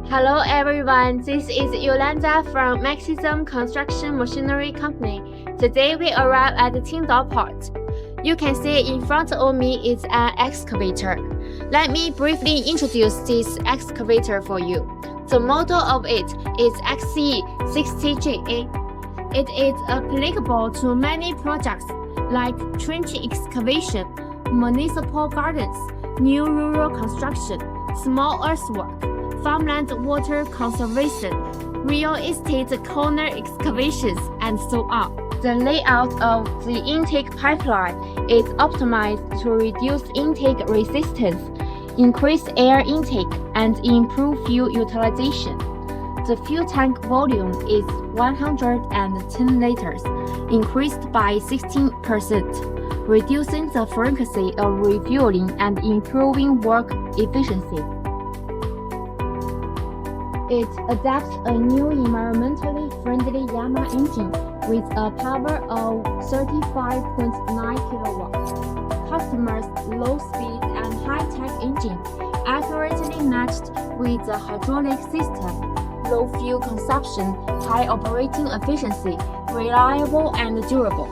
Hello everyone, this is Yolanda from Maxizm Construction Machinery Company. Today we arrive at the Qingdao port. You can see in front of me is an excavator. Let me briefly introduce this excavator for you. The model of it is XE60GA. It is applicable to many projects like trench excavation, municipal gardens, new rural construction, small earthwork, farmland water conservation, real estate corner excavations, and so on. The layout of the intake pipeline is optimized to reduce intake resistance, increase air intake, and improve fuel utilization. The fuel tank volume is 110 liters, increased by 16%, reducing the frequency of refueling and improving work efficiency. It adapts a new environmentally friendly Yanmar engine with a power of 35.9 kilowatts. Customers' low-speed and high-tech engine accurately matched with the hydraulic system, low fuel consumption, high operating efficiency, reliable and durable.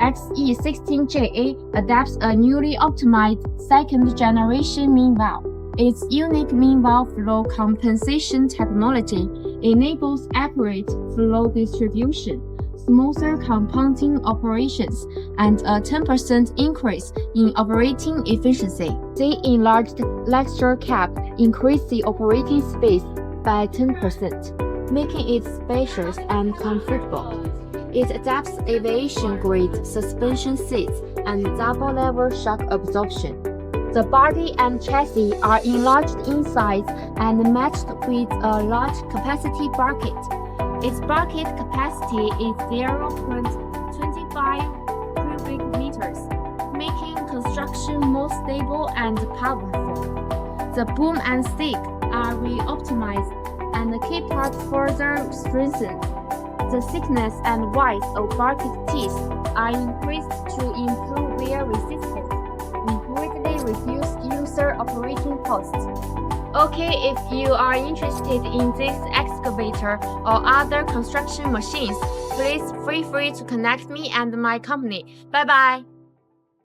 XE60GA adapts a newly optimized second-generation main valve. Its unique main valve flow compensation technology enables accurate flow distribution, smoother compounding operations, and a 10% increase in operating efficiency. The enlarged lecture cap increased the operating space by 10%, making it spacious and comfortable. It adapts aviation-grade suspension seats and double-level shock absorption. The body and chassis are enlarged in size and matched with a large capacity bracket. Its bracket capacity is 0.25 cubic meters, making construction more stable and powerful. The boom and stick are re-optimized and the key part further strengthened. The thickness and width of bracket teeth are increased to improve wear resistance and greatly reduce user operating costs. Okay, if you are interested in this excavator or other construction machines, please feel free to contact me and my company. Bye bye.